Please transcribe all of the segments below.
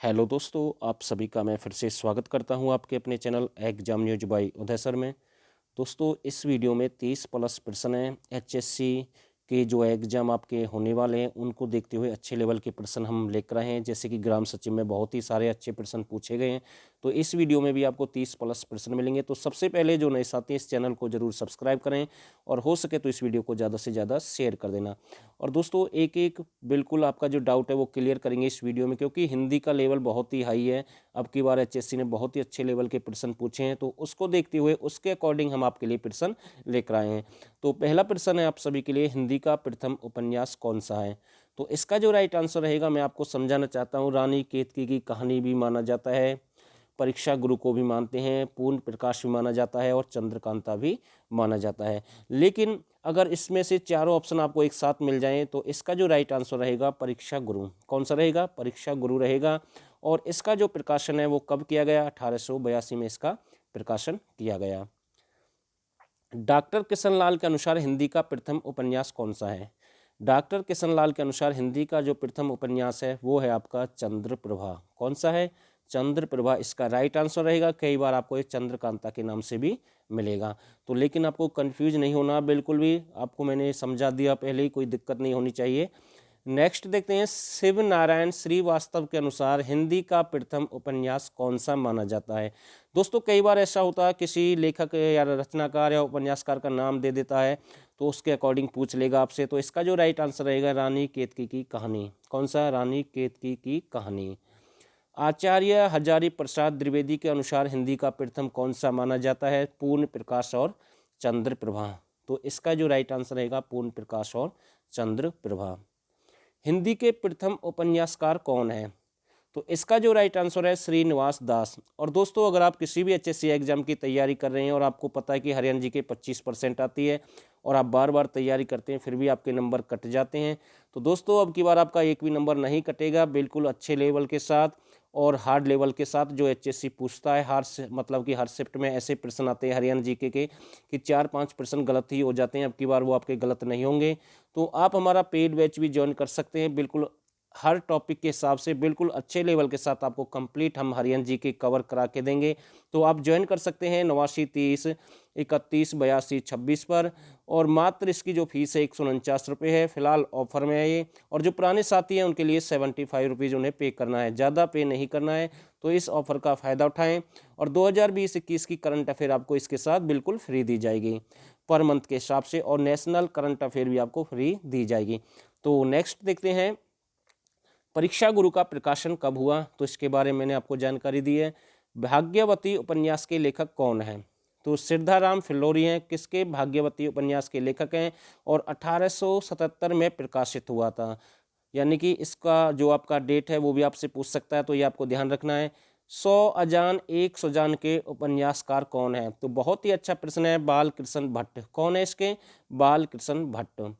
Hello दोस्तों, आप सभी का मैं फिर से स्वागत करता हूं आपके अपने चैनल एग्जाम न्यूज बाय उदय सर में। दोस्तों, इस वीडियो में 30 प्लस प्रश्न हैं एचएससी के जो एग्ज़ाम आपके होने वाले हैं उनको देखते हुए अच्छे लेवल के प्रश्न हम लेकर आए हैं। जैसे कि ग्राम सचिव में बहुत ही सारे अच्छे प्रश्न पूछे गए हैं, तो इस वीडियो में भी आपको 30 प्लस प्रश्न मिलेंगे। तो सबसे पहले जो नए साथी हैं इस चैनल को जरूर सब्सक्राइब करें और हो सके तो इस वीडियो को ज़्यादा से ज़्यादा शेयर कर देना। और दोस्तों, एक एक बिल्कुल आपका जो डाउट है वो क्लियर करेंगे इस वीडियो में, क्योंकि हिंदी का लेवल बहुत ही हाई है। अब की बार एचएससी ने बहुत ही अच्छे लेवल के प्रश्न पूछे हैं, तो उसको देखते हुए उसके अकॉर्डिंग हम आपके लिए प्रश्न लेकर आए हैं। तो पहला प्रश्न है आप सभी के लिए, हिंदी का प्रथम उपन्यास कौन सा है? तो इसका जो राइट आंसर रहेगा मैं आपको समझाना चाहता हूँ। रानी केतकी की कहानी भी माना जाता है, परीक्षा गुरु को भी मानते हैं, पूर्ण प्रकाश भी माना जाता है और चंद्रकांता भी माना जाता है। लेकिन अगर इसमें से चारों ऑप्शन आपको एक साथ मिल जाएं तो इसका जो राइट आंसर रहेगा परीक्षा गुरु। कौन सा रहेगा? परीक्षा गुरु रहेगा। और इसका जो प्रकाशन है वो कब किया गया? 1882 में इसका प्रकाशन किया गया। डॉक्टर किशनलाल के अनुसार हिंदी का प्रथम उपन्यास कौन सा है? डॉक्टर किशनलाल के अनुसार हिंदी का जो प्रथम उपन्यास है वो है आपका चंद्रप्रभा। कौन सा है? चंद्रप्रभा इसका राइट आंसर रहेगा। कई बार आपको ये चंद्रकांता के नाम से भी मिलेगा, तो लेकिन आपको कंफ्यूज नहीं होना बिल्कुल भी, आपको मैंने समझा दिया पहले ही, कोई दिक्कत नहीं होनी चाहिए। नेक्स्ट देखते हैं, शिव नारायण श्रीवास्तव के अनुसार हिंदी का प्रथम उपन्यास कौन सा माना जाता है? दोस्तों, कई बार ऐसा होता है किसी लेखक या रचनाकार या उपन्यासकार का नाम दे देता है तो उसके अकॉर्डिंग पूछ लेगा आपसे। तो इसका जो राइट आंसर रहेगा रानी केतकी की कहानी। कौन सा? रानी केतकी की कहानी। आचार्य हजारी प्रसाद द्विवेदी के अनुसार हिंदी का प्रथम कौन सा माना जाता है? पूर्ण प्रकाश और चंद्रप्रभा। तो इसका जो राइट आंसर रहेगा पूर्ण प्रकाश और चंद्रप्रभा। हिंदी के प्रथम उपन्यासकार कौन है? तो इसका जो राइट आंसर है श्रीनिवास दास। और दोस्तों, अगर आप किसी भी एचएससी एग्जाम की तैयारी कर रहे हैं और आपको पता है कि हरियाणा जी के 25% आती है और आप बार बार तैयारी करते हैं फिर भी आपके नंबर कट जाते हैं, तो दोस्तों अब की बार आपका एक भी नंबर नहीं कटेगा। बिल्कुल अच्छे लेवल के साथ और हार्ड लेवल के साथ जो एचएससी पूछता है, मतलब कि हर शिफ्ट में ऐसे प्रश्न आते हैं हरियाणा जीके के कि 4-5% गलत ही हो जाते हैं। अब की बार वो आपके गलत नहीं होंगे। तो आप हमारा पेड बैच भी ज्वाइन कर सकते हैं। बिल्कुल हर टॉपिक के हिसाब से बिल्कुल अच्छे लेवल के साथ आपको कंप्लीट हम हरियाणा जी के कवर करा के देंगे। तो आप ज्वाइन कर सकते हैं 89 30 31 82 26 पर। और मात्र इसकी जो फीस है 149 रुपये है, फिलहाल ऑफर में है ये। और जो पुराने साथी हैं उनके लिए 75 रुपीज़ उन्हें पे करना है, ज़्यादा पे नहीं करना है। तो इस ऑफर का फ़ायदा उठाएँ। और 2020-21 की करंट अफेयर आपको इसके साथ बिल्कुल फ्री दी जाएगी पर मंथ के हिसाब से, और नेशनल करंट अफेयर भी आपको फ्री दी जाएगी। तो नेक्स्ट देखते हैं, परीक्षा गुरु का प्रकाशन कब हुआ? तो इसके बारे में मैंने आपको जानकारी दी है। भाग्यवती उपन्यास के लेखक कौन हैं? तो सिद्धाराम फिल्लोरी हैं। किसके? भाग्यवती उपन्यास के लेखक हैं और 1877 में प्रकाशित हुआ था। यानी कि इसका जो आपका डेट है वो भी आपसे पूछ सकता है, तो ये आपको ध्यान रखना है। 100 अजान एक सुजान के उपन्यासकार कौन है? तो बहुत ही अच्छा प्रश्न है, बाल कृष्ण भट्ट। कौन है इसके? बाल कृष्ण भट्ट।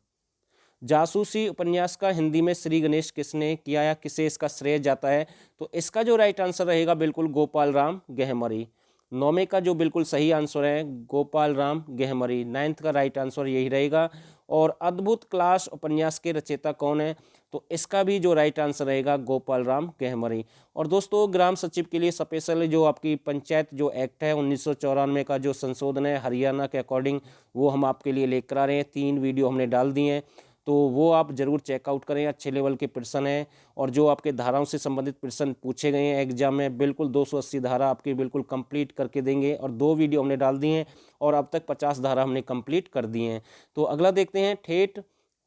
जासूसी उपन्यास का हिंदी में श्री गणेश किसने किया या किसे इसका श्रेय जाता है? तो इसका जो राइट आंसर रहेगा बिल्कुल गोपाल राम गहमरी। 9वें का जो बिल्कुल सही आंसर है गोपाल राम गहमरी। 9th का राइट आंसर यही रहेगा। और अद्भुत क्लास उपन्यास के रचयिता कौन है? तो इसका भी जो राइट आंसर रहेगा गोपाल राम गहमरी। और दोस्तों, ग्राम सचिव के लिए स्पेशल जो आपकी पंचायत जो एक्ट है 1994 का जो संशोधन है हरियाणा के अकॉर्डिंग, वो हम आपके लिए लेकर आ रहे हैं। 3 वीडियो हमने डाल दिए हैं, तो वो आप ज़रूर चेकआउट करें। अच्छे लेवल के प्रश्न हैं और जो आपके धाराओं से संबंधित प्रश्न पूछे गए हैं एग्जाम में, बिल्कुल 280 धारा आपकी बिल्कुल कंप्लीट करके देंगे। और 2 वीडियो हमने डाल दी हैं और अब तक 50 धारा हमने कंप्लीट कर दी हैं। तो अगला देखते हैं, ठेठ।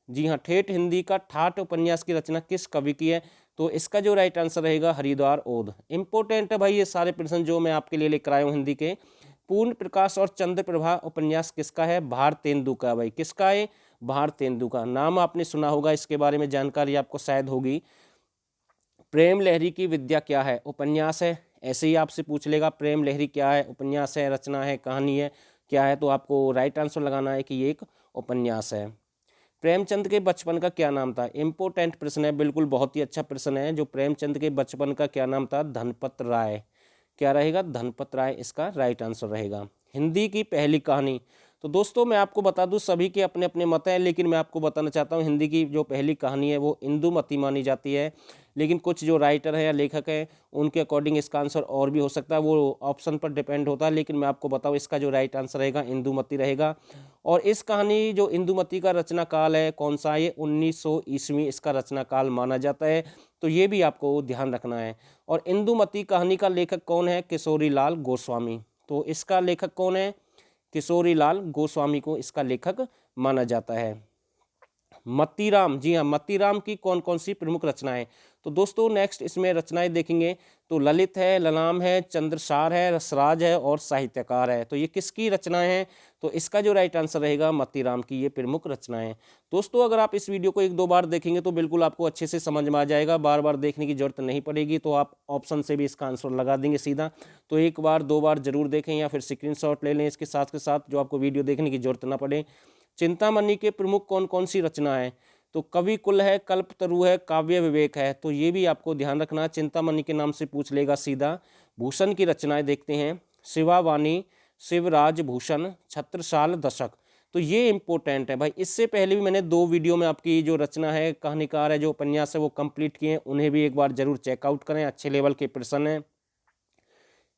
जी हाँ, ठेठ हिंदी का ठाठ उपन्यास की रचना किस कवि की है? तो इसका जो राइट आंसर रहेगा हरिद्वार ओध। इंपॉर्टेंट है भाई ये सारे प्रश्न जो मैं आपके लिए लेकर आया हूँ हिंदी के। पूर्ण प्रकाश और चंद्रप्रभा उपन्यास किसका है? भारतेंदु का। भाई किसका है? भारतेंदु का। नाम आपने सुना होगा, इसके बारे में जानकारी आपको शायद होगी। प्रेम लहरी की विद्या क्या है? उपन्यास है। ऐसे ही आपसे पूछ लेगा प्रेम लहरी क्या है? उपन्यास है, रचना है, कहानी है, क्या है? तो आपको राइट आंसर लगाना है कि ये एक उपन्यास है। प्रेमचंद के बचपन का क्या नाम था? इंपोर्टेंट प्रश्न है, बिल्कुल बहुत ही अच्छा प्रश्न है। जो प्रेमचंद के बचपन का क्या नाम था? धनपत राय। क्या रहेगा? धनपत राय इसका राइट आंसर रहेगा। हिंदी की पहली कहानी। तो दोस्तों मैं आपको बता दूं सभी के अपने अपने मत हैं, लेकिन मैं आपको बताना चाहता हूं हिंदी की जो पहली कहानी है वो इंदुमती मानी जाती है। लेकिन कुछ जो राइटर हैं या लेखक हैं उनके अकॉर्डिंग इसका आंसर और भी हो सकता है, वो ऑप्शन पर डिपेंड होता है। लेकिन मैं आपको बताऊं इसका जो राइट आंसर रहेगा इंदुमती रहेगा। और इस कहानी जो इंदुमती का रचना काल है कौन सा है, ये 1900 ईस्वी इसका रचना काल माना जाता है। तो ये भी आपको ध्यान रखना है। और इंदुमती कहानी का लेखक कौन है, किशोरी लाल गोस्वामी। तो इसका लेखक कौन है, किशोरी लाल गोस्वामी को इसका लेखक माना जाता है। मतीराम, जी हाँ, मतीराम की कौन कौन सी प्रमुख रचनाएं। तो दोस्तों नेक्स्ट इसमें रचनाएं देखेंगे तो ललित है, ललाम है, चंद्रसार है, रसराज है और साहित्यकार है। तो ये किसकी रचनाएं हैं, तो इसका जो राइट आंसर रहेगा मतीराम की ये प्रमुख रचनाएं। दोस्तों अगर आप इस वीडियो को 1-2 बार देखेंगे तो बिल्कुल आपको अच्छे से समझ में आ जाएगा, बार बार देखने की जरूरत नहीं पड़ेगी। तो आप ऑप्शन से भी इसका आंसर लगा देंगे सीधा। तो 1 बार 2 बार जरूर देखें या फिर स्क्रीनशॉट ले लें इसके साथ के साथ, जो आपको वीडियो देखने की जरूरत ना पड़े। चिंतामणि के प्रमुख कौन कौन सी रचना है, तो कवि कुल है, कल्पतरु है, काव्य विवेक है। तो ये भी आपको ध्यान रखना, चिंतामणि के नाम से पूछ लेगा सीधा। भूषण की रचनाएं देखते हैं, शिवावाणी, शिवराज भूषण, छत्रसाल दशक। तो ये इंपॉर्टेंट है भाई। इससे पहले भी मैंने 2 वीडियो में आपकी जो रचना है, कहानीकार है, जो उपन्यास है वो कंप्लीट किए हैं, उन्हें भी एक बार जरूर चेकआउट करें, अच्छे लेवल के प्रश्न हैं।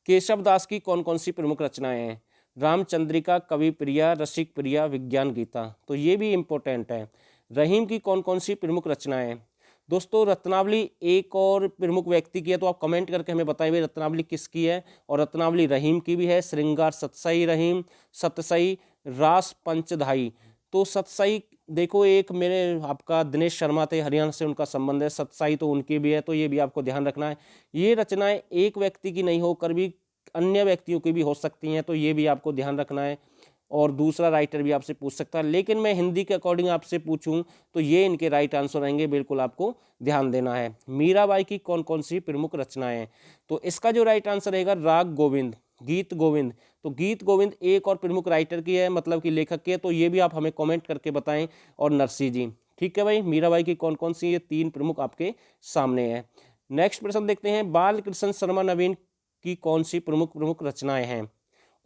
केशव दास की कौन कौन सी प्रमुख रचनाएं हैं, रामचंद्रिका, कवि प्रिया, रसिक प्रिया, विज्ञान गीता। तो ये भी इंपॉर्टेंट है। रहीम की कौन कौन सी प्रमुख रचनाएं हैं। दोस्तों रत्नावली एक और प्रमुख व्यक्ति की है, तो आप कमेंट करके हमें बताइए रत्नावली किसकी है। और रत्नावली रहीम की भी है, श्रृंगार सतसई रहीम, सतसई रास पंचधाई। तो सतसई देखो एक मेरे आपका दिनेश शर्मा थे, हरियाणा से उनका संबंध है, सतसाई तो उनकी भी है। तो ये भी आपको ध्यान रखना है। ये रचनाएं एक व्यक्ति की नहीं होकर भी अन्य व्यक्तियों की भी हो सकती हैं, तो ये भी आपको ध्यान रखना है। और दूसरा राइटर भी आपसे पूछ सकता है, लेकिन मैं हिंदी के अकॉर्डिंग आपसे पूछूं तो ये इनके राइट आंसर रहेंगे, बिल्कुल आपको ध्यान देना है। मीराबाई की कौन कौन सी प्रमुख रचनाएं हैं, तो इसका जो राइट आंसर रहेगा राग गोविंद, गीत गोविंद। तो गीत गोविंद एक और प्रमुख राइटर की है, मतलब कि लेखक की है। तो ये भी आप हमें कॉमेंट करके बताएं। और नरसी जी, ठीक है भाई। मीराबाई की कौन कौन सी, ये 3 प्रमुख आपके सामने है। नेक्स्ट प्रश्न देखते हैं, बाल कृष्ण शर्मा नवीन की कौन सी प्रमुख रचनाएं हैं।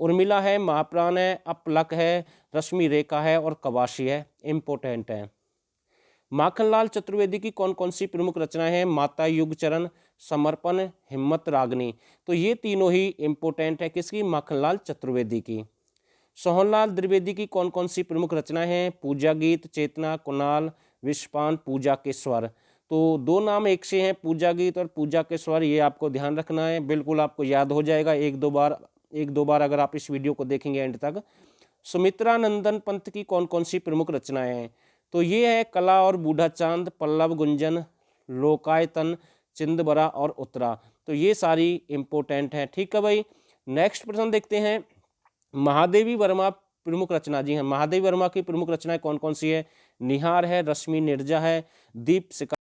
उर्मिला है, महाप्राण है, अपलक है, रश्मि रेखा है और कवाशी है। इंपॉर्टेंट है। माखनलाल चतुर्वेदी की कौन कौन सी प्रमुख रचनाएं हैं, माता युगचरण, समर्पण, हिम्मत रागनी। तो ये तीनों ही इंपॉर्टेंट है, किसकी, माखनलाल चतुर्वेदी की। सोहनलाल द्विवेदी की कौन कौन सी प्रमुख रचनाएं हैं, पूजा गीत, चेतना, कुणाल, विश्वपान, पूजा के स्वर। तो 2 नाम एक से हैं, पूजा गीत और पूजा के स्वर, ये आपको ध्यान रखना है, बिल्कुल आपको याद हो जाएगा 1-2 बार अगर आप इस वीडियो को देखेंगे एंड तक। सुमित्रा नंदन पंत की कौन कौन सी प्रमुख रचनाएं हैं, तो ये है कला और बूढ़ा चांद, पल्लव गुंजन, लोकायतन, चिंदबरा और उत्तरा। तो ये सारी इंपॉर्टेंट है, ठीक है भाई। नेक्स्ट प्रश्न देखते हैं, महादेवी वर्मा प्रमुख रचना। जी हाँ, महादेवी वर्मा की प्रमुख रचनाएं कौन कौन सी है, निहार है, रश्मि निर्जा है, दीप